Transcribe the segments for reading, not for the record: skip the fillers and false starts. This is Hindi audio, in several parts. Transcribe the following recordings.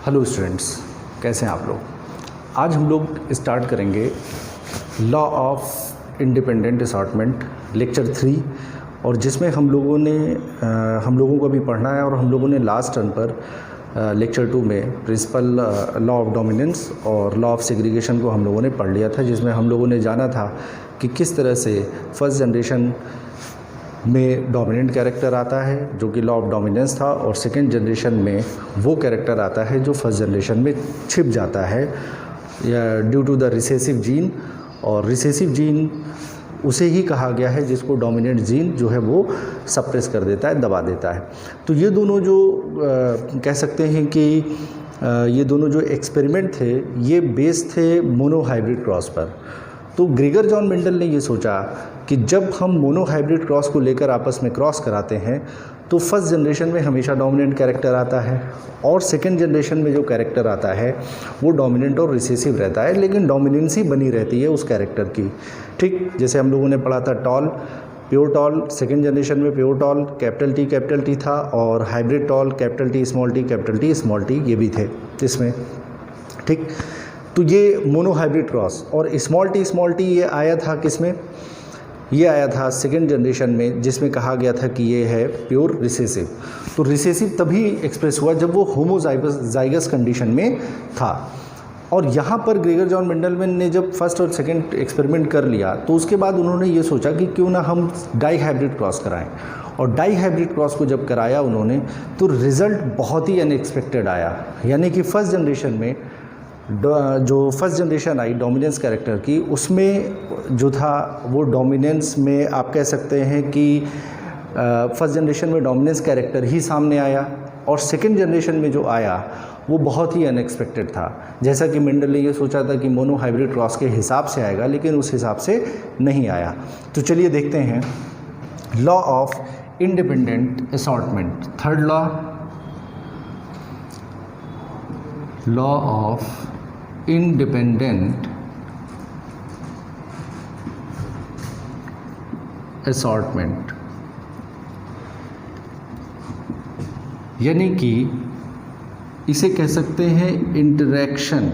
हेलो स्टूडेंट्स, कैसे हैं आप लोग। आज हम लोग स्टार्ट करेंगे law of independent assortment lecture 3, और जिसमें हम लोगों को अभी पढ़ना है और हम लोगों ने लास्ट टर्म पर लेक्चर 2 में प्रिंसिपल लॉ ऑफ डोमिनेंस और लॉ ऑफ सेग्रीगेशन को हम लोगों ने पढ़ लिया था, जिसमें हम लोगों ने जाना था कि किस तरह से फर्स्ट जनरेशन में डोमिनेंट कैरेक्टर आता है जो कि लॉ ऑफ डोमिनेंस था, और सेकेंड जनरेशन में वो कैरेक्टर आता है जो फर्स्ट जनरेशन में छिप जाता है due to the recessive gene. और रिसेसिव जीन उसे ही कहा गया है जिसको डोमिनेंट जीन जो है वो सप्रेस कर देता है, दबा देता है। तो ये दोनों जो कह सकते हैं कि ये दोनों जो एक्सपेरिमेंट थे ये बेस थे मोनोहाइब्रिड क्रॉस पर। तो ग्रेगर जॉन मेंडल ने ये सोचा कि जब हम मोनोहाइब्रिड क्रॉस को लेकर आपस में क्रॉस कराते हैं तो फर्स्ट जनरेशन में हमेशा डोमिनेंट कैरेक्टर आता है और सेकेंड जनरेशन में जो कैरेक्टर आता है वो डोमिनेंट और रिसेसिव रहता है, लेकिन डोमिनेंसी बनी रहती है उस कैरेक्टर की। ठीक जैसे हम लोगों ने पढ़ा था tall, pure tall second generation में प्योर टॉल कैपिटल टी था, और hybrid tall capital T small T ये भी थे इसमें। ठीक, तो ये मोनोहाइब्रिड क्रॉस और स्मॉल टी ये आया था किसमें, ये आया था सेकेंड जनरेशन में, जिसमें कहा गया था कि ये है प्योर रिसेसिव। तो रिसेसिव तभी एक्सप्रेस हुआ जब वो होमोजाइगस कंडीशन में था। और यहाँ पर ग्रेगर जॉन मेंडलमैन ने जब फर्स्ट और सेकेंड एक्सपेरिमेंट कर लिया तो उसके बाद उन्होंने ये सोचा कि क्यों ना हम डाई हाइब्रिड क्रॉस कराएं, और डाई हाइब्रिड क्रॉस को जब कराया उन्होंने तो रिज़ल्ट बहुत ही अनएक्सपेक्टेड आया। यानी कि फर्स्ट जनरेशन में जो फर्स्ट जनरेशन आई डोमिनेंस कैरेक्टर की, उसमें जो था वो डोमिनेंस में आप कह सकते हैं कि फर्स्ट जनरेशन में डोमिनेंस कैरेक्टर ही सामने आया, और सेकेंड जनरेशन में जो आया वो बहुत ही अनएक्सपेक्टेड था। जैसा कि मेंडल ने ये सोचा था कि मोनोहाइब्रिड क्रॉस के हिसाब से आएगा, लेकिन उस हिसाब से नहीं आया। तो चलिए देखते हैं law of independent assortment, third law of independent assortment, यानी कि इसे कह सकते हैं इंटरेक्शन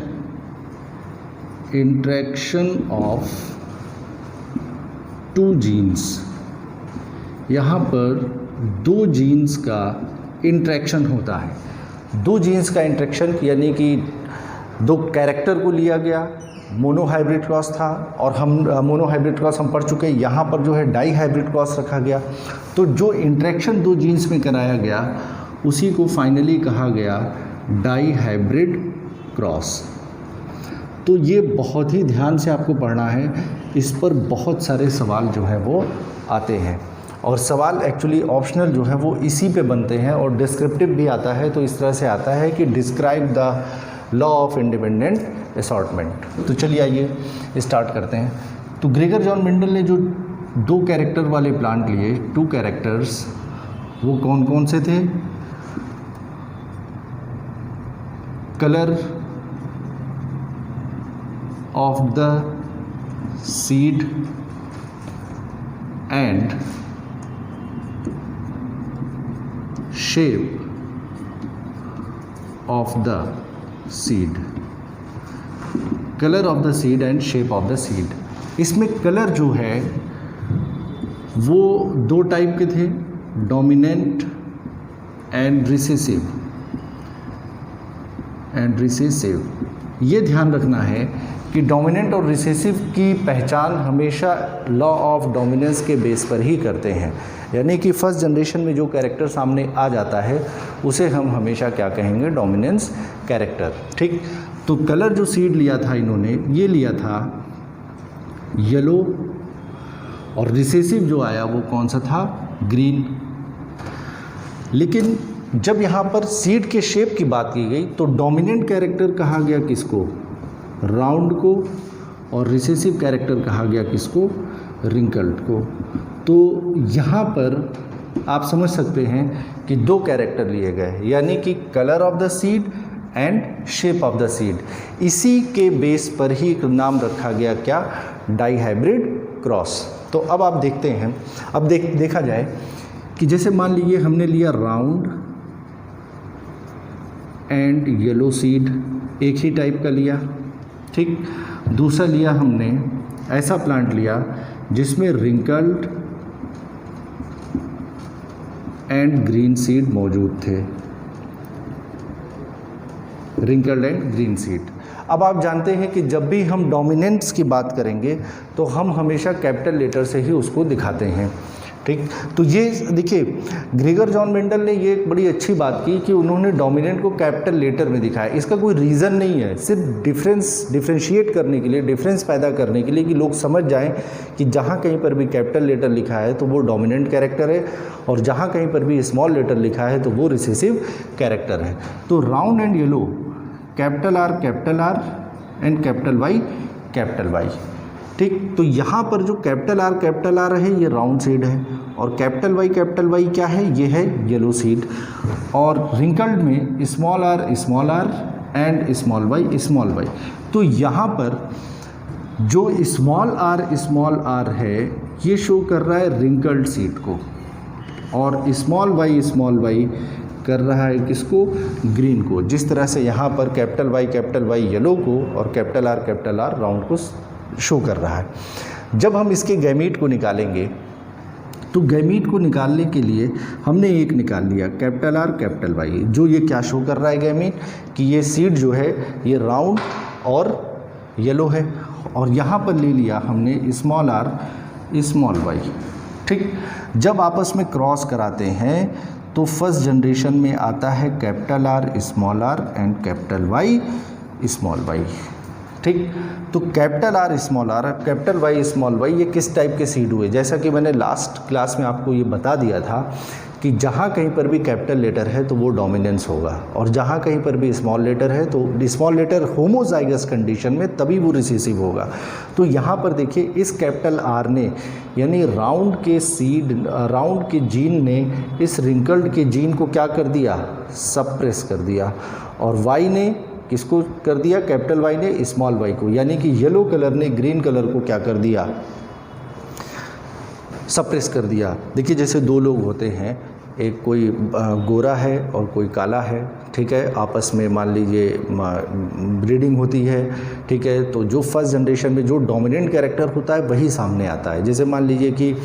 ऑफ टू जीन्स। यहाँ पर दो जीन्स का इंटरेक्शन होता है। दो जीन्स का इंटरेक्शन यानी कि दो कैरेक्टर को लिया गया, मोनोहाइब्रिड क्रॉस था और हम मोनोहाइब्रिड क्रॉस हम पढ़ चुके हैं। यहाँ पर जो है डाई हाइब्रिड क्रॉस रखा गया, तो जो इंटरेक्शन दो जीन्स में कराया गया उसी को फाइनली कहा गया डाई हाइब्रिड क्रॉस। तो ये बहुत ही ध्यान से आपको पढ़ना है, इस पर बहुत सारे सवाल जो है वो आते हैं, और सवाल एक्चुअली ऑप्शनल जो है वो इसी पे बनते हैं, और डिस्क्रिप्टिव भी आता है। तो इस तरह से आता है कि describe the law of independent assortment. तो चलिए आइए स्टार्ट करते हैं। तो ग्रेगर जॉन मेंडल ने जो दो कैरेक्टर वाले प्लांट लिए, टू कैरेक्टर्स, वो कौन कौन से थे? Colour of the seed and shape of the seed, colour of the seed and shape of the seed. इसमें कलर जो है वो दो टाइप के थे, डोमिनेंट एंड रिसेसिव। ये ध्यान रखना है कि डोमिनेंट और रिसेसिव की पहचान हमेशा लॉ ऑफ डोमिनेंस के बेस पर ही करते हैं। यानी कि फर्स्ट जनरेशन में जो कैरेक्टर सामने आ जाता है उसे हम हमेशा क्या कहेंगे? Dominance character. ठीक, तो कलर जो सीड लिया था इन्होंने, ये लिया था येलो, और रिसेसिव जो आया वो कौन सा था? ग्रीन। लेकिन जब यहाँ पर सीड के शेप की बात की गई तो डोमिनेंट कैरेक्टर कहा गया किसको? राउंड को, और रिसेसिव कैरेक्टर कहा गया किसको? रिंकल्ड को। तो यहाँ पर आप समझ सकते हैं कि दो कैरेक्टर लिए गए, यानी कि colour of the seed and shape of the seed. इसी के बेस पर ही नाम रखा गया क्या? Dihybrid cross. तो अब आप देखते हैं, अब देखा जाए कि जैसे मान लीजिए हमने लिया राउंड एंड येलो सीड, एक ही टाइप का लिया, ठीक। दूसरा लिया हमने ऐसा प्लांट लिया जिसमें रिंकल्ड एंड ग्रीन सीड मौजूद थे, रिंकल्ड एंड ग्रीन सीड। अब आप जानते हैं कि जब भी हम डोमिनेंट्स की बात करेंगे तो हम हमेशा कैपिटल लेटर से ही उसको दिखाते हैं, ठीक। तो ये देखिए ग्रेगर जॉन मेंडल ने ये एक बड़ी अच्छी बात की कि उन्होंने डोमिनेंट को कैपिटल लेटर में दिखाया। इसका कोई रीज़न नहीं है, सिर्फ डिफ्रेंशिएट करने के लिए, डिफरेंस पैदा करने के लिए कि लोग समझ जाएं कि जहाँ कहीं पर भी कैपिटल लेटर लिखा है तो वो डोमिनेंट कैरेक्टर है और जहाँ कहीं पर भी स्मॉल लेटर लिखा है तो वो रिसेसिव कैरेक्टर है। तो round and yellow, capital R and capital Y, ठीक। तो यहाँ पर जो कैपिटल आर है ये राउंड सीड है और कैपिटल वाई क्या है, ये है येलो सीड। और रिंकल्ड में small R and small Y. तो यहाँ पर जो स्मॉल आर है ये शो कर रहा है रिंकल्ड सीड को और स्मॉल वाई कर रहा है किसको, ग्रीन को। जिस तरह से यहाँ पर कैपिटल वाई येलो को और कैपिटल आर राउंड को शो कर रहा है। जब हम इसके गैमीट को निकालेंगे तो गैमीट को निकालने के लिए हमने एक निकाल लिया कैपिटल वाई, जो ये क्या शो कर रहा है गैमीट कि ये सीड जो है ये राउंड और येलो है। और यहाँ पर ले लिया हमने स्मॉल वाई, ठीक। जब आपस में क्रॉस कराते हैं तो फर्स्ट जनरेशन में आता है capital R and capital Y, ठीक। तो कैपिटल वाई ये किस टाइप के सीड हुए, जैसा कि मैंने लास्ट क्लास में आपको ये बता दिया था कि जहाँ कहीं पर भी कैपिटल लेटर है तो वो डोमिनेंस होगा और जहाँ कहीं पर भी स्मॉल लेटर है तो स्मॉल लेटर होमोजाइगस कंडीशन में तभी वो रिसेसिव होगा। तो यहाँ पर देखिए इस कैपिटल आर ने यानी राउंड के जीन ने इस रिंकल्ड के जीन को क्या कर दिया, सप्रेस कर दिया। और वाई ने किसको कर दिया, कैपिटल वाई ने स्मॉल वाई को, यानी कि येलो कलर ने ग्रीन कलर को क्या कर दिया, सप्रेस कर दिया। देखिए जैसे दो लोग होते हैं, एक कोई गोरा है और कोई काला है, ठीक है, आपस में मान लीजिए ब्रीडिंग होती है, ठीक है। तो जो फर्स्ट जनरेशन में जो डोमिनेंट कैरेक्टर होता है वही सामने आता है। जैसे मान लीजिए कि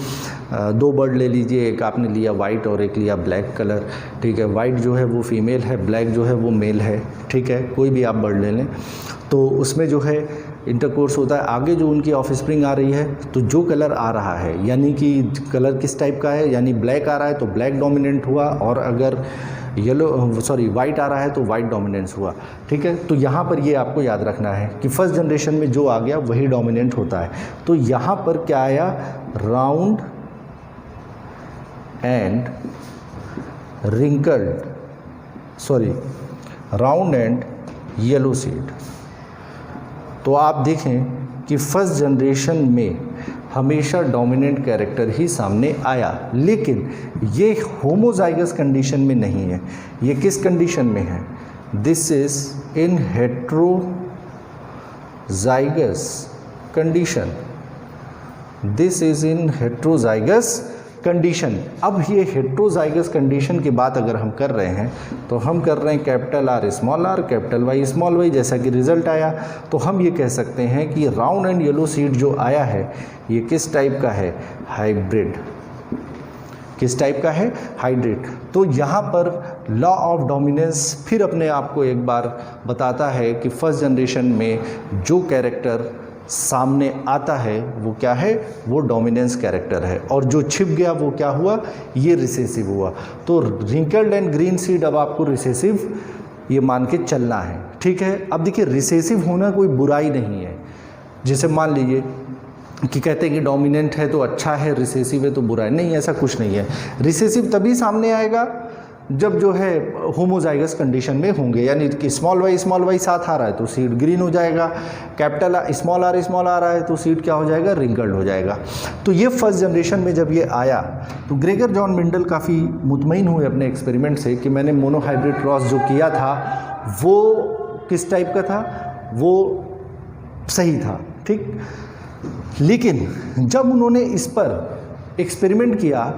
दो बर्ड ले लीजिए, एक आपने लिया वाइट और एक लिया ब्लैक कलर, ठीक है। वाइट जो है वो फीमेल है, ब्लैक जो है वो मेल है, ठीक है। कोई भी आप बर्ड ले लें तो उसमें जो है इंटरकोर्स होता है, आगे जो उनकी ऑफस्प्रिंग आ रही है तो जो कलर आ रहा है यानी कि कलर किस टाइप का है, यानी ब्लैक आ रहा है तो ब्लैक डोमिनेंट हुआ और अगर वाइट आ रहा है तो वाइट डोमिनेंस हुआ, ठीक है। तो यहाँ पर ये आपको याद रखना है कि फर्स्ट जनरेशन में जो आ गया वही डोमिनेंट होता है। तो यहाँ पर क्या आया, राउंड एंड येलो सीड। तो आप देखें कि फर्स्ट जनरेशन में हमेशा डोमिनेंट कैरेक्टर ही सामने आया, लेकिन ये होमोजाइगस कंडीशन में नहीं है। ये किस कंडीशन में है, this is in heterozygous condition. अब ये हेट्रोजाइगस कंडीशन की बात अगर हम कर रहे हैं तो हम कर रहे हैं capital R capital Y small Y, जैसा कि रिजल्ट आया। तो हम ये कह सकते हैं कि राउंड एंड येलो सीड जो आया है ये किस टाइप का है, हाइब्रिड। किस टाइप का है, हाइब्रिड। तो यहाँ पर लॉ ऑफ डोमिनेंस फिर अपने आप को एक बार बताता है कि फर्स्ट जनरेशन में जो कैरेक्टर सामने आता है वो क्या है, वो डोमिनेंस कैरेक्टर है और जो छिप गया वो क्या हुआ, ये रिसेसिव हुआ। तो रिंकल्ड एंड ग्रीन सीड अब आपको रिसेसिव ये मान के चलना है, ठीक है। अब देखिए रिसेसिव होना कोई बुराई नहीं है। जैसे मान लीजिए कि कहते हैं कि डोमिनेंट है तो अच्छा है, रिसेसिव है तो बुरा है, नहीं, ऐसा कुछ नहीं है। रिसेसिव तभी सामने आएगा जब जो है होमोजाइगस कंडीशन में होंगे, यानी कि स्मॉल वाई साथ आ रहा है तो सीड ग्रीन हो जाएगा, कैपिटल स्मॉल आर आ रहा है तो सीड क्या हो जाएगा, रिंकल्ड हो जाएगा। तो ये फर्स्ट जनरेशन में जब ये आया तो ग्रेगर जॉन मेंडल काफ़ी मुतमईन हुए अपने एक्सपेरिमेंट से कि मैंने मोनोहाइब्रिड क्रॉस जो किया था वो किस टाइप का था, वो सही था, ठीक। लेकिन जब उन्होंने इस पर एक्सपेरिमेंट किया,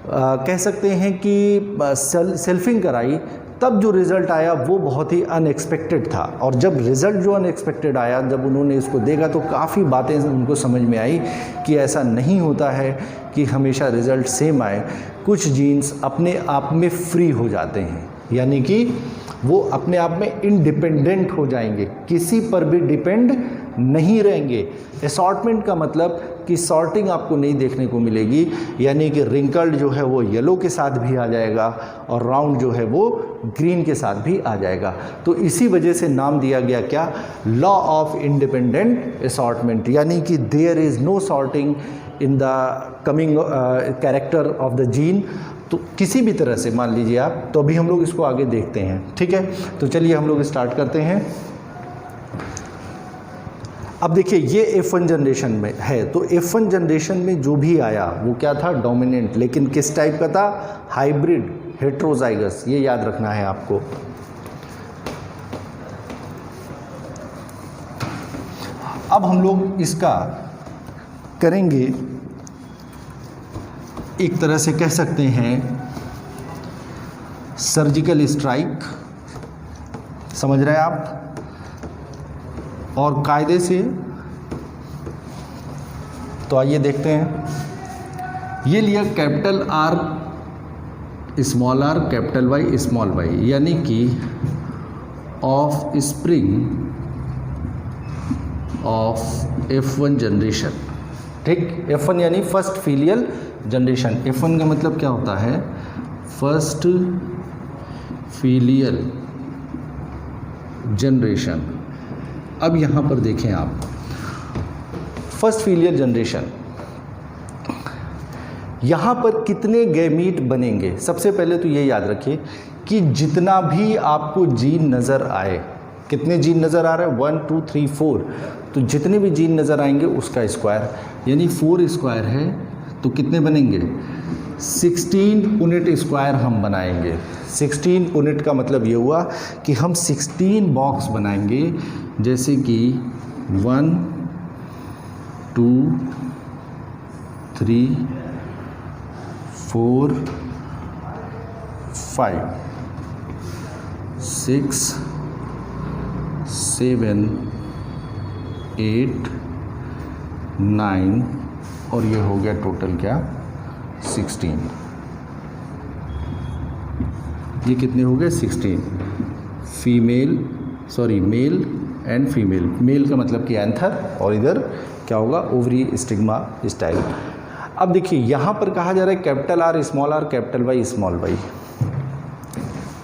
कह सकते हैं कि सेल्फिंग कराई, तब जो रिज़ल्ट आया वो बहुत ही अनएक्सपेक्टेड था। और जब रिज़ल्ट जो अनएक्सपेक्टेड आया, जब उन्होंने इसको देखा तो काफ़ी बातें उनको समझ में आई कि ऐसा नहीं होता है कि हमेशा रिज़ल्ट सेम आए। कुछ जीन्स अपने आप में फ्री हो जाते हैं, यानी कि वो अपने आप में इंडिपेंडेंट हो जाएंगे, किसी पर भी डिपेंड नहीं रहेंगे। असॉर्टमेंट का मतलब कि सॉर्टिंग आपको नहीं देखने को मिलेगी, यानी कि रिंकल्ड जो है वो येलो के साथ भी आ जाएगा और राउंड जो है वो ग्रीन के साथ भी आ जाएगा। तो इसी वजह से नाम दिया गया क्या, लॉ ऑफ इंडिपेंडेंट असॉर्टमेंट, यानी कि there is no sorting in the coming character of the gene. तो किसी भी तरह से मान लीजिए आप, तो अभी हम लोग इसको आगे देखते हैं, ठीक है। तो चलिए हम लोग स्टार्ट करते हैं। अब देखिए ये F1 जनरेशन में है, तो F1 जनरेशन में जो भी आया वो क्या था, डोमिनेंट, लेकिन किस टाइप का था, हाइब्रिड, हेट्रोजाइगस, ये याद रखना है आपको। अब हम लोग इसका करेंगे, एक तरह से कह सकते हैं सर्जिकल स्ट्राइक, समझ रहे हैं आप, और कायदे से। तो आइए देखते हैं। ये लिया capital R small R capital Y small Y, यानी कि of spring of F1 generation, ठीक। F1 यानी फर्स्ट फीलियल जनरेशन। F1 का मतलब क्या होता है, फर्स्ट फीलियल जनरेशन। अब यहाँ पर देखें आप, फर्स्ट फीलियल जनरेशन, यहाँ पर कितने गैमीट बनेंगे। सबसे पहले तो ये याद रखिए कि जितना भी आपको जीन नज़र आए, कितने जीन नज़र आ रहे हैं, 1 2 3 4, तो जितने भी जीन नज़र आएंगे उसका स्क्वायर, यानी 4 स्क्वायर है तो कितने बनेंगे, 16 यूनिट स्क्वायर हम बनाएंगे। 16 यूनिट का मतलब ये हुआ कि हम 16 बॉक्स बनाएंगे, जैसे कि 1 2 3 4 5 6 7 8 9 और ये हो गया टोटल क्या, 16। ये कितने हो गए, 16। Female, sorry male and female, male का मतलब कि एंथर, और इधर क्या होगा, ओवरी स्टिग्मा स्टाइल। अब देखिए यहाँ पर कहा जा रहा है capital R small R capital Y small Y,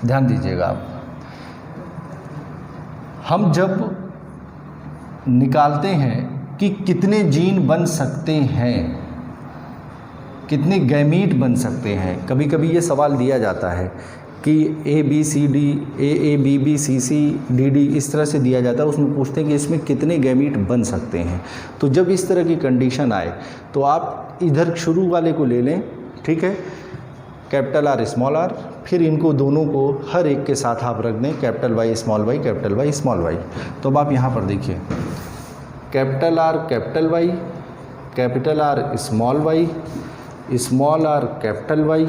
ध्यान दीजिएगा आप। हम जब निकालते हैं कि कितने जीन बन सकते हैं, कितने गैमीट बन सकते हैं, कभी कभी ये सवाल दिया जाता है कि ABCD AABB CCDD इस तरह से दिया जाता है, उसमें पूछते हैं कि इसमें कितने गैमीट बन सकते हैं। तो जब इस तरह की कंडीशन आए तो आप इधर शुरू वाले को ले लें, ठीक है, कैपिटल आर स्मॉल आर, फिर इनको दोनों को हर एक के साथ आप रख दें capital Y small Y capital Y small Y. तो अब आप यहाँ पर देखिए, capital R capital Y, capital R small Y, small R capital Y,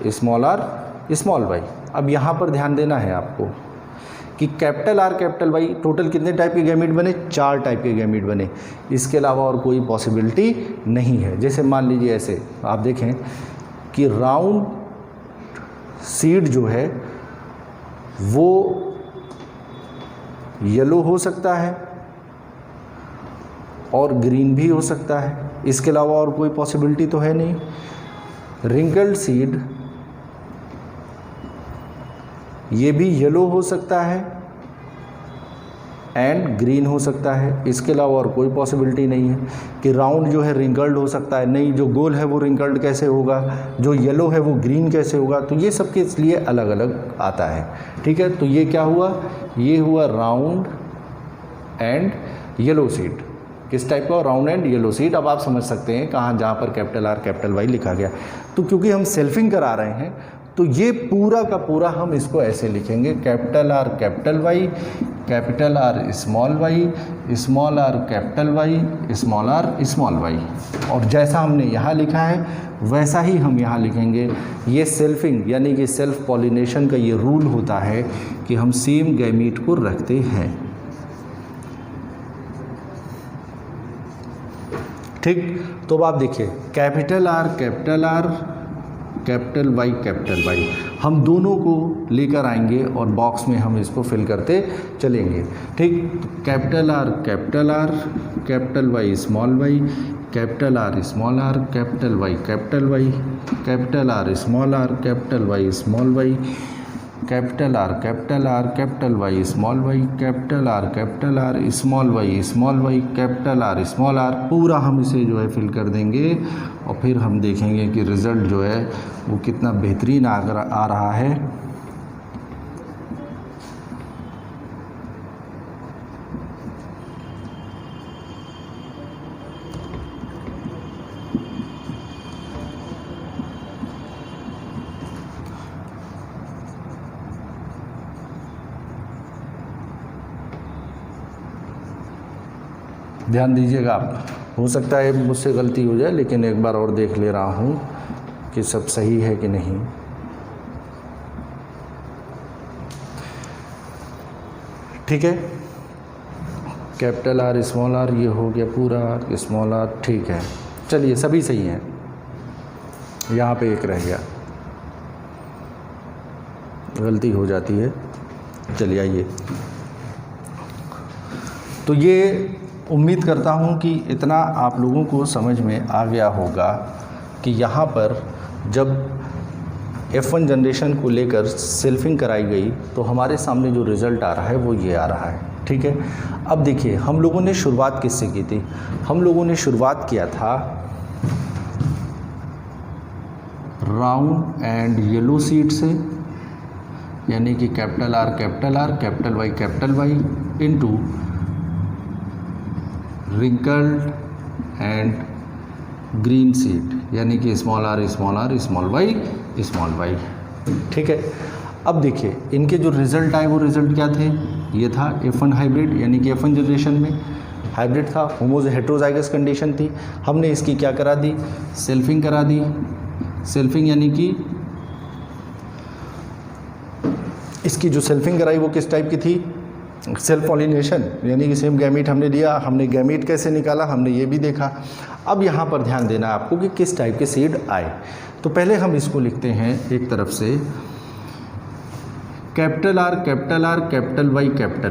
small R small Y. अब यहाँ पर ध्यान देना है आपको कि capital R capital Y total कितने टाइप के गैमीट बने, 4 टाइप के गैमीट बने, इसके अलावा और कोई पॉसिबिलिटी नहीं है। जैसे मान लीजिए ऐसे आप देखें कि राउंड सीड जो है वो येलो हो सकता है और ग्रीन भी हो सकता है, इसके अलावा और कोई पॉसिबिलिटी तो है नहीं। रिंकल्ड सीड ये भी येलो हो सकता है एंड ग्रीन हो सकता है, इसके अलावा और कोई पॉसिबिलिटी नहीं है। कि राउंड जो है रिंकल्ड हो सकता है, नहीं, जो गोल है वो रिंकल्ड कैसे होगा, जो येलो है वो ग्रीन कैसे होगा, तो ये सब के लिए अलग अलग आता है, ठीक है। तो ये क्या हुआ, ये हुआ राउंड एंड येलो सीड। किस टाइप का, राउंड एंड येलो सीड। अब आप समझ सकते हैं कहाँ, जहाँ पर कैपिटल आर कैपिटल वाई लिखा गया। तो क्योंकि हम सेल्फिंग करा रहे हैं तो ये पूरा का पूरा हम इसको ऐसे लिखेंगे, capital R capital Y, capital R small Y, small R capital Y, small R small Y. और जैसा हमने यहाँ लिखा है वैसा ही हम यहाँ लिखेंगे। ये सेल्फिंग यानी कि सेल्फ पॉलिनेशन का ये रूल होता है कि हम सेम गैमीट को रखते हैं। ठीक, तो अब आप देखिए कैपिटल आर कैपिटल वाई हम दोनों को लेकर आएंगे और बॉक्स में हम इसको फिल करते चलेंगे। ठीक, तो capital R capital Y small Y, capital R small R, capital Y capital R small R, capital Y small Y, capital R capital Y small Y, capital R small Y, capital R small R, पूरा हम इसे जो है फिल कर देंगे और फिर हम देखेंगे कि रिज़ल्ट जो है वो कितना बेहतरीन आ रहा है। ध्यान दीजिएगा आप, हो सकता है मुझसे गलती हो जाए लेकिन एक बार और देख ले रहा हूँ कि सब सही है कि नहीं। ठीक है, कैपिटल आर स्मॉल आर ये हो गया पूरा, स्मॉल आर, ठीक है। चलिए सभी सही हैं, यहाँ पे एक रह गया, गलती हो जाती है। चलिए आइए, तो ये उम्मीद करता हूँ कि इतना आप लोगों को समझ में आ गया होगा कि यहाँ पर जब F1 जनरेशन को लेकर सेल्फिंग कराई गई तो हमारे सामने जो रिज़ल्ट आ रहा है वो ये आ रहा है। ठीक है, अब देखिए हम लोगों ने शुरुआत किससे की थी? हम लोगों ने शुरुआत किया था राउंड एंड येलो सीड से, यानी कि capital R capital Y into wrinkled and green seed, यानी कि स्मॉल आर स्मॉल वाई। ठीक है, अब देखिए इनके जो रिज़ल्ट आए वो रिज़ल्ट क्या थे? ये था F1 हाइब्रिड, यानी कि F1 जनरेशन में हाइब्रिड था, हेट्रोजाइगस कंडीशन थी। हमने इसकी क्या करा दी? सेल्फिंग करा दी। सेल्फिंग यानी कि इसकी जो सेल्फिंग कराई वो किस टाइप की थी? सेल्फ पॉलिनेशन, यानी कि सेम गैमीट हमने लिया। हमने गैमीट कैसे निकाला हमने ये भी देखा। अब यहाँ पर ध्यान देना आपको कि किस टाइप के सीड आए। तो पहले हम इसको लिखते हैं एक तरफ से, कैपिटल आर कैपिटल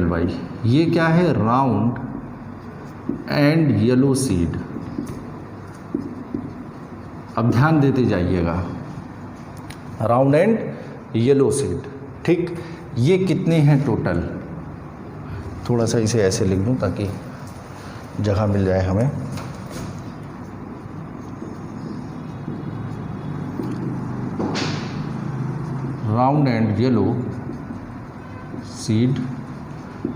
वाई, ये क्या है? Round and yellow seed. अब ध्यान देते जाइएगा, राउंड एंड येलो सीड। ठीक, ये कितने हैं टोटल? थोड़ा सा इसे ऐसे लिख दूं ताकि जगह मिल जाए हमें। राउंड एंड येलो सीड,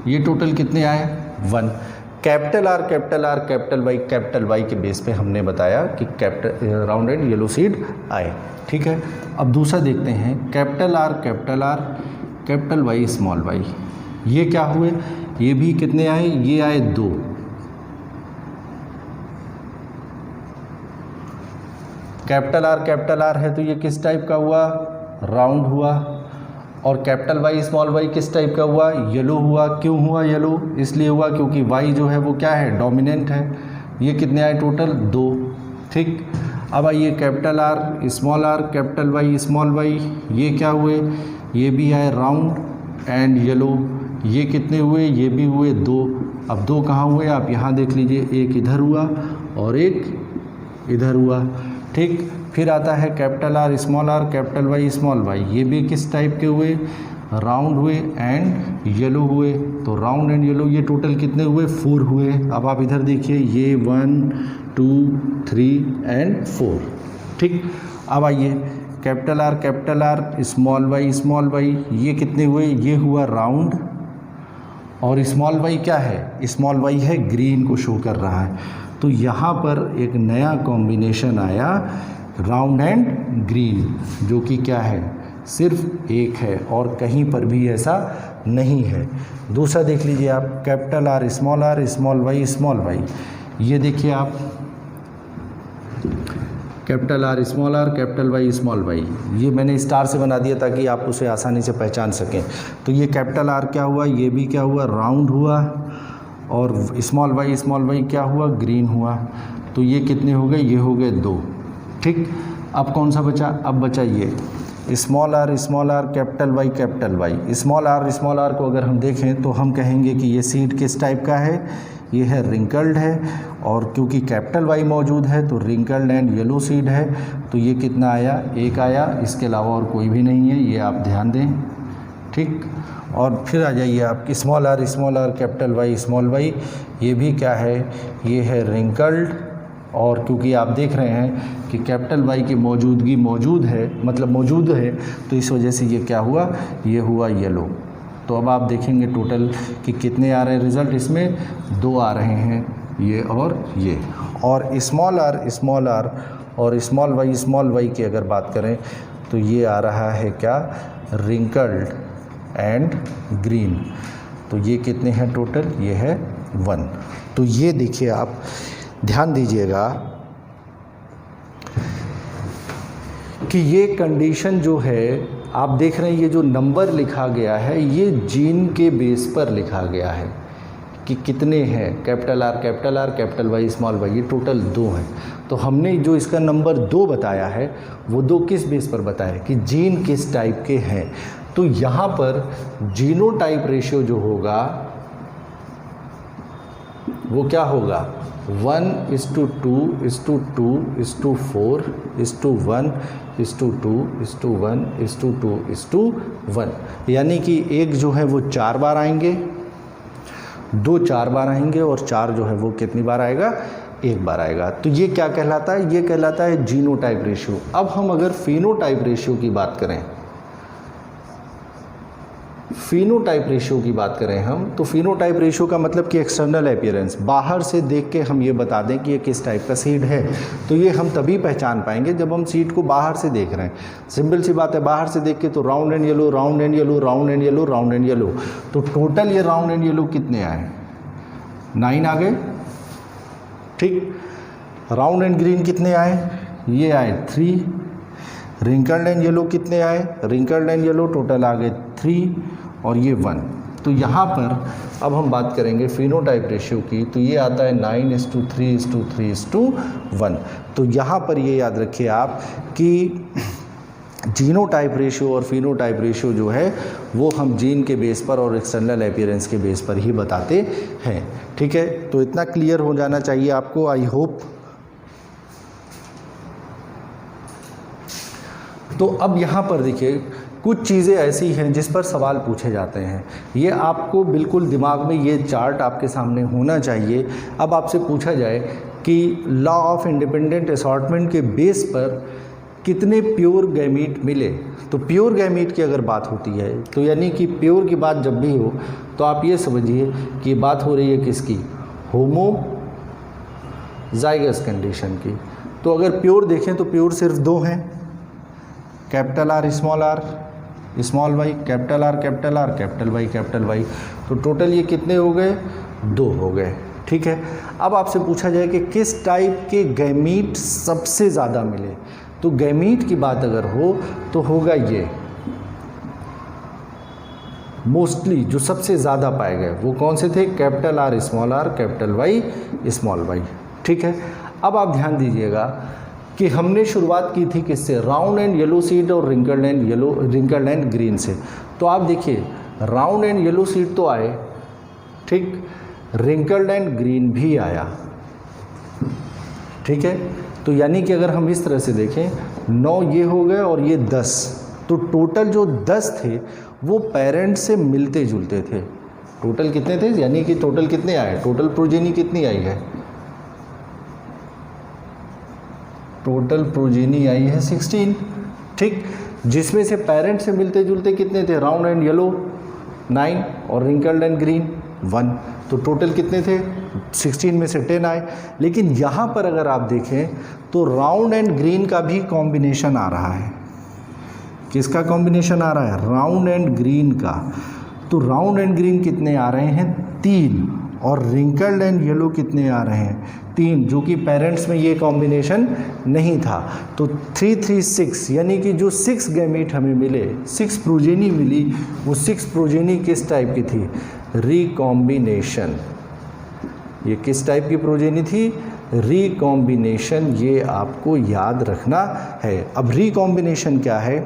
ये टोटल कितने आए? 1। कैपिटल आर कैपिटल वाई के बेस पे हमने बताया कि राउंड एंड येलो सीड आए। ठीक है, अब दूसरा देखते हैं, capital R capital Y small Y, ये क्या हुए? ये भी कितने आए? ये आए 2। कैपिटल आर है तो ये किस टाइप का हुआ? राउंड हुआ। और कैपिटल वाई स्मॉल वाई किस टाइप का हुआ? येलो हुआ। क्यों हुआ येलो? इसलिए हुआ क्योंकि वाई जो है वो क्या है? डोमिनेंट है। ये कितने आए टोटल? 2। ठीक, अब आइए capital R capital Y small Y, ये क्या हुए? ये भी आए राउंड एंड येलो। ये कितने हुए? ये भी हुए 2। अब 2 कहाँ हुए? आप यहाँ देख लीजिए, एक इधर हुआ और एक इधर हुआ। ठीक, फिर आता है capital R capital Y small Y, ये भी किस टाइप के हुए? राउंड हुए एंड येलो हुए। तो राउंड एंड येलो ये टोटल कितने हुए? 4 हुए। अब आप इधर देखिए, ये 1 2 3 एंड 4। ठीक, अब आइए कैपिटल आर स्मॉल वाई, ये कितने हुए? ये हुआ राउंड, और स्मॉल वाई क्या है? स्मॉल वाई है ग्रीन को शो कर रहा है। तो यहाँ पर एक नया कॉम्बिनेशन आया राउंड एंड ग्रीन, जो कि क्या है? सिर्फ एक है और कहीं पर भी ऐसा नहीं है। दूसरा देख लीजिए आप, कैपिटल आर स्मॉल वाई, ये देखिए आप, कैपिटल आर कैपिटल वाई, ये मैंने स्टार से बना दिया ताकि आप उसे आसानी से पहचान सकें। तो ये कैपिटल आर क्या हुआ, ये भी क्या हुआ, राउंड हुआ, और स्मॉल वाई क्या हुआ, ग्रीन हुआ। तो ये कितने हो गए, ये हो गए 2। ठीक, अब कौन सा बचा, अब बचा ये small R capital Y. Small R को अगर हम देखें तो हम कहेंगे कि ये सीड किस टाइप का है, ये है रिंकल्ड है, और क्योंकि कैपिटल वाई मौजूद है तो रिंकल्ड एंड येलो सीड है। तो ये कितना आया, 1 आया, इसके अलावा और कोई भी नहीं है, ये आप ध्यान दें। ठीक, और फिर आ जाइए आप स्मॉल आर कैपिटल वाई, ये भी क्या है, ये है रिंकल्ड, और क्योंकि आप देख रहे हैं कि कैपिटल वाई की मौजूदगी मौजूद है, मतलब मौजूद है, तो इस वजह से ये क्या हुआ, ये हुआ येलो। तो अब आप देखेंगे टोटल कि कितने आ रहे हैं रिज़ल्ट, इसमें 2 आ रहे हैं, ये और ये। और स्मॉल आर और स्मॉल वाई की अगर बात करें तो ये आ रहा है क्या, रिंकल्ड एंड ग्रीन। तो ये कितने हैं टोटल, ये है 1। तो ये देखिए आप ध्यान दीजिएगा कि ये कंडीशन जो है आप देख रहे हैं, ये जो नंबर लिखा गया है ये जीन के बेस पर लिखा गया है कि कितने हैं, capital R capital Y small Y, ये टोटल 2 हैं। तो हमने जो इसका नंबर 2 बताया है वो 2 किस बेस पर बताया है कि जीन किस टाइप के हैं। तो यहाँ पर जीनोटाइप रेशियो जो होगा वो क्या होगा, 1:2:4:1:1:2:1, यानी कि एक जो है वो 4 बार आएंगे, 2 4 बार आएंगे, और 4 जो है वो कितनी बार आएगा, 1 बार आएगा। तो ये क्या कहलाता है, ये कहलाता है जीनोटाइप रेशियो। अब हम अगर फिनोटाइप रेशियो की बात करें, फिनोटाइप रेशियो की बात करें हम, तो फिनोटाइप रेशियो का मतलब कि एक्सटर्नल अपीयरेंस, बाहर से देख के हम ये बता दें कि ये किस टाइप का सीड है। तो ये हम तभी पहचान पाएंगे जब हम सीड को बाहर से देख रहे हैं। सिंपल सी बात है, बाहर से देख के तो round and yellow, round and yellow, round and yellow, round and yellow. तो टोटल ये राउंड एंड येलो कितने आए, 9 आ गए। ठीक, राउंड एंड ग्रीन कितने आए, ये आए 3। रिंकल्ड एंड येलो कितने आए, रिंकल्ड एंड येलो टोटल आ गए 3, और ये 1। तो यहाँ पर अब हम बात करेंगे फिनोटाइप रेशियो की, तो ये आता है 9:3:3:1। तो यहाँ पर ये याद रखिए आप कि जीनोटाइप रेशियो और फिनोटाइप रेशियो जो है वो हम जीन के बेस पर और एक्सटर्नल अपीयरेंस के बेस पर ही बताते हैं। ठीक है, तो इतना क्लियर हो जाना चाहिए आपको, आई होप। तो अब यहाँ पर देखिए कुछ चीज़ें ऐसी हैं जिस पर सवाल पूछे जाते हैं, ये आपको बिल्कुल दिमाग में ये चार्ट आपके सामने होना चाहिए। अब आपसे पूछा जाए कि लॉ ऑफ इंडिपेंडेंट असॉर्टमेंट के बेस पर कितने प्योर गैमीट मिले, तो प्योर गैमीट की अगर बात होती है तो यानी कि प्योर की बात जब भी हो तो आप ये समझिए कि बात हो रही है किसकी, होमोजाइगस कंडीशन की। तो अगर प्योर देखें तो प्योर सिर्फ 2 हैं, capital R small Y, capital R capital Y. तो टोटल ये कितने हो गए, 2 हो गए। ठीक है, अब आपसे पूछा जाए कि किस टाइप के गैमीट सबसे ज़्यादा मिले, तो गैमीट की बात अगर हो तो होगा ये, मोस्टली जो सबसे ज़्यादा पाए गए वो कौन से थे, capital R capital Y small Y. ठीक है, अब आप ध्यान दीजिएगा कि हमने शुरुआत की थी किससे, राउंड एंड येलो सीड और रिंकल्ड एंड ग्रीन से। तो आप देखिए राउंड एंड येलो सीड तो आए, ठीक, रिंकल्ड एंड ग्रीन भी आया। ठीक है, तो यानी कि अगर हम इस तरह से देखें 9 ये हो गए और ये 10, तो टोटल जो 10 थे वो पेरेंट से मिलते जुलते थे। टोटल कितने थे, यानी कि टोटल कितने आए, टोटल प्रोजेनी कितनी आई है, टोटल प्रोजेनी आई है 16। ठीक, जिसमें से पेरेंट से मिलते जुलते कितने थे, राउंड एंड येलो 9 और रिंकल्ड एंड ग्रीन 1। तो टोटल कितने थे, 16 में से 10 आए। लेकिन यहाँ पर अगर आप देखें तो राउंड एंड ग्रीन का भी कॉम्बिनेशन आ रहा है। किसका कॉम्बिनेशन आ रहा है, राउंड एंड ग्रीन का। तो राउंड एंड ग्रीन कितने आ रहे हैं, 3, और रिंकल्ड एंड येलो कितने आ रहे हैं, 3, जो कि पेरेंट्स में ये कॉम्बिनेशन नहीं था। तो 3 3 6, यानी कि जो 6 गैमेट हमें मिले, 6 प्रोजेनी मिली, वो 6 प्रोजेनी किस टाइप की थी, रिकॉम्बिनेशन। ये किस टाइप की प्रोजेनी थी, रिकॉम्बिनेशन। ये आपको याद रखना है। अब रिकॉम्बिनेशन क्या है,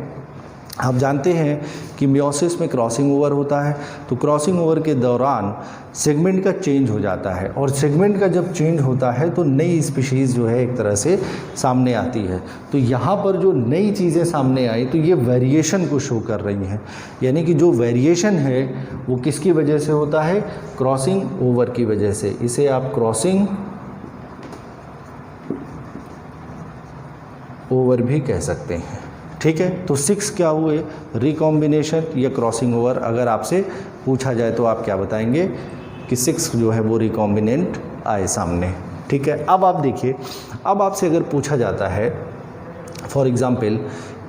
आप जानते हैं कि मियोसिस में क्रॉसिंग ओवर होता है। तो क्रॉसिंग ओवर के दौरान सेगमेंट का चेंज हो जाता है, और सेगमेंट का जब चेंज होता है तो नई स्पीशीज़ जो है एक तरह से सामने आती है। तो यहाँ पर जो नई चीज़ें सामने आई तो ये वेरिएशन को शो कर रही हैं, यानी कि जो वेरिएशन है वो किसकी वजह से होता है, क्रॉसिंग ओवर की वजह से। इसे आप क्रॉसिंग ओवर भी कह सकते हैं, ठीक है। तो 6 क्या हुए, रिकॉम्बिनेशन या क्रॉसिंग ओवर। अगर आपसे पूछा जाए तो आप क्या बताएंगे कि 6 जो है वो रिकॉम्बिनेंट आए सामने, ठीक है। अब आप देखिए, अब आपसे अगर पूछा जाता है फॉर एग्जांपल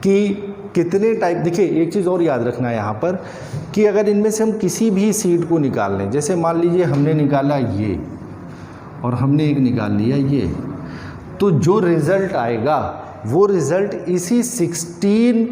कि कितने टाइप, देखिए एक चीज़ और याद रखना है यहाँ पर कि अगर इनमें से हम किसी भी सीड को निकाल लें, जैसे मान लीजिए हमने निकाला ये और हमने एक निकाल लिया ये, तो जो रिज़ल्ट आएगा वो रिज़ल्ट इसी 16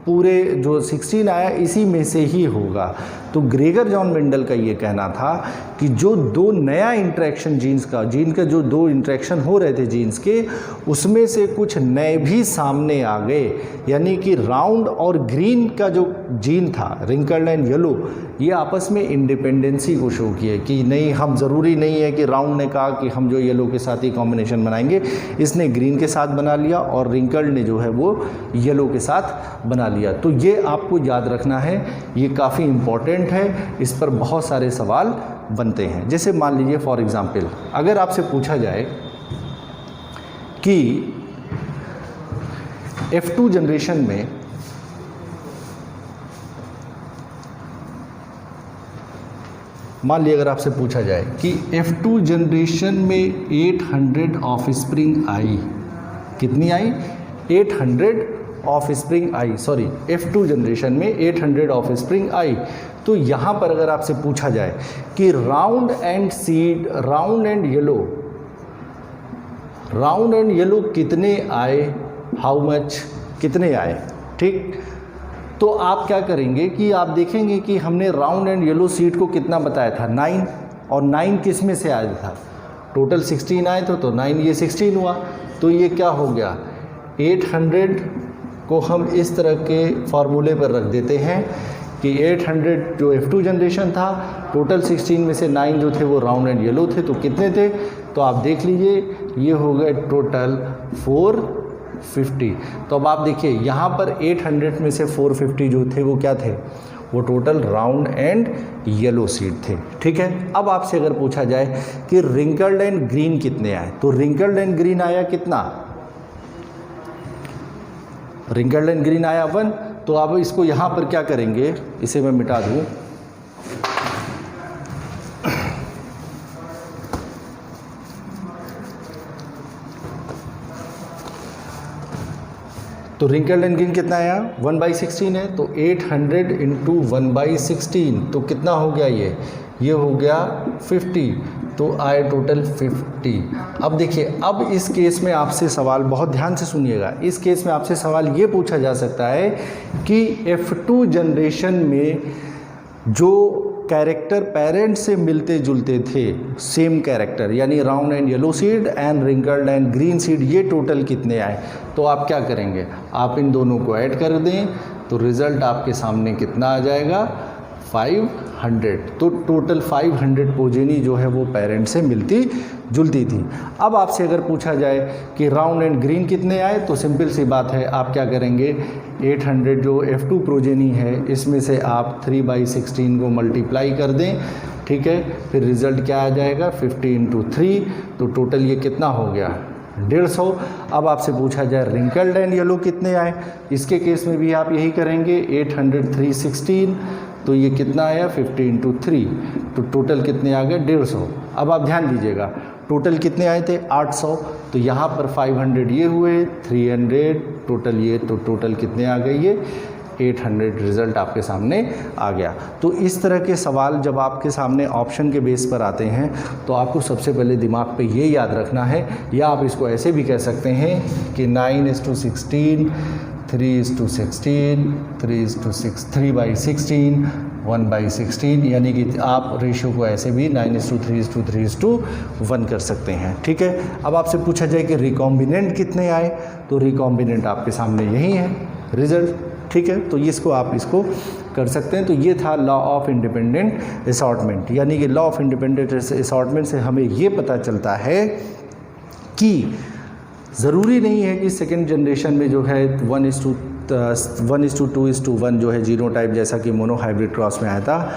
पूरे जो 16 आया इसी में से ही होगा। तो ग्रेगर जॉन मेंडल का ये कहना था कि जो 2 नया इंटरेक्शन जीन्स का जो 2 इंटरेक्शन हो रहे थे जीन्स के, उसमें से कुछ नए भी सामने आ गए, यानी कि राउंड और ग्रीन का जो जीन था, रिंकल्ड एंड येलो, ये आपस में इंडिपेंडेंसी को शो किए कि नहीं, हम ज़रूरी नहीं है कि राउंड ने कहा कि हम जो येलो के साथ ही कॉम्बिनेशन बनाएंगे, इसने ग्रीन के साथ बना लिया और रिंकल्ड ने जो है वो येलो के साथ बना लिया। तो ये आपको याद रखना है, ये काफ़ी इम्पॉर्टेंट है, इस पर बहुत सारे सवाल बनते हैं। जैसे मान लीजिए फॉर एग्जांपल अगर आपसे पूछा जाए कि F2 जनरेशन में मान लीजिए अगर आपसे पूछा जाए कि F2 जनरेशन में 800 ऑफ स्प्रिंग आई, कितनी आई, 800 of spring I, sorry F2 generation में 800 ऑफ स्प्रिंग आई। तो यहाँ पर अगर आपसे पूछा जाए कि round and seed, round and yellow कितने आए, हाउ मच, कितने आए, ठीक। तो आप क्या करेंगे कि आप देखेंगे कि हमने राउंड एंड येलो सीड को कितना बताया था, 9, और 9 किस में से आया था, टोटल 16 आए थे, तो 9 ये 16 हुआ। तो ये क्या हो गया, 800 को हम इस तरह के फार्मूले पर रख देते हैं कि 800 जो F2 जनरेशन था, टोटल 16 में से 9 जो थे वो राउंड एंड येलो थे, तो कितने थे, तो आप देख लीजिए ये हो गए टोटल 450। तो अब आप देखिए यहाँ पर 800 में से 450 जो थे वो क्या थे, वो total round and yellow seed थे, ठीक है। अब आपसे अगर पूछा जाए कि रिंकल्ड एंड ग्रीन कितने आए, तो रिंकल्ड एंड ग्रीन आया कितना, रिंकल्ड एंड ग्रीन आया 1। तो आप इसको यहाँ पर क्या करेंगे, इसे मैं मिटा दूँ, तो रिंकल्ड एंड ग्रीन कितना आया, 1/16 है, तो 800 इंटू 1/16 तो कितना हो गया, ये हो गया 50, तो आए टोटल 50। अब देखिए, अब इस केस में आपसे सवाल, बहुत ध्यान से सुनिएगा, इस केस में आपसे सवाल ये पूछा जा सकता है कि F2 जनरेशन में जो कैरेक्टर पेरेंट से मिलते जुलते थे, सेम कैरेक्टर, यानी round and yellow seed and wrinkled and green seed, ये टोटल कितने आए, तो आप क्या करेंगे, आप इन दोनों को ऐड कर दें, तो रिज़ल्ट आपके सामने कितना आ जाएगा, 500। तो टोटल 500 पोजेनी जो है वो पेरेंट से मिलती जुलती थी। अब आपसे अगर पूछा जाए कि राउंड एंड ग्रीन कितने आए, तो सिंपल सी बात है, आप क्या करेंगे, 800 जो F2 प्रोजेनी है इसमें से आप 3/16 को मल्टीप्लाई कर दें, ठीक है, फिर रिज़ल्ट क्या आ जाएगा, 50 इंटू 3, तो टोटल ये कितना हो गया, 150। अब आपसे पूछा जाए रिंकल्ड एंड येलो कितने आए, इसके केस में भी आप यही करेंगे, 800 316, तो ये कितना आया, 50 इंटू 3, तो टोटल कितने आ गए, 150। अब आप ध्यान दीजिएगा, टोटल कितने आए थे, 800, तो यहाँ पर 500 ये हुए, 300 टोटल ये, तो टोटल कितने आ गए, ये 800 रिज़ल्ट आपके सामने आ गया। तो इस तरह के सवाल जब आपके सामने ऑप्शन के बेस पर आते हैं तो आपको सबसे पहले दिमाग पे ये याद रखना है, या आप इसको ऐसे भी कह सकते हैं कि 9:16, 3:16, 3/16, 1/16, यानी कि आप रेशियो को ऐसे भी 9:3:3:1 कर सकते हैं। ठीक है, अब आपसे पूछा जाए कि रिकॉम्बिनेंट कितने आए, तो रिकॉम्बिनेंट आपके सामने यही है रिजल्ट। ठीक है, तो इसको आप इसको कर सकते हैं। तो ये था लॉ ऑफ इंडिपेंडेंट असॉर्टमेंट, यानी कि लॉ ऑफ इंडिपेंडेंट असॉर्टमेंट से हमें ये पता चलता है कि ज़रूरी नहीं है कि सेकेंड जनरेशन में जो है 1:2:1 जो है जीनोटाइप जैसा कि मोनोहाइब्रिड क्रॉस में आया था,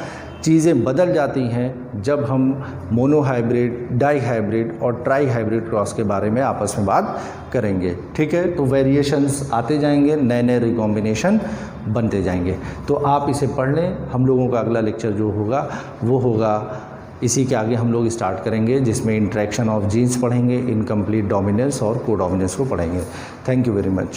चीज़ें बदल जाती हैं जब हम मोनोहाइब्रिड, डाईहाइब्रिड और ट्राईहाइब्रिड क्रॉस के बारे में आपस में बात करेंगे। ठीक है, तो वेरिएशंस आते जाएंगे, नए नए रिकॉम्बिनेशन बनते जाएंगे। तो आप इसे पढ़ लें। हम लोगों का अगला लेक्चर जो होगा वो होगा इसी के आगे हम लोग स्टार्ट करेंगे, जिसमें इंट्रैक्शन ऑफ जीन्स पढ़ेंगे, इनकम्प्लीट डोमिनेंस और कोडोमिनेंस को पढ़ेंगे। Thank you very much.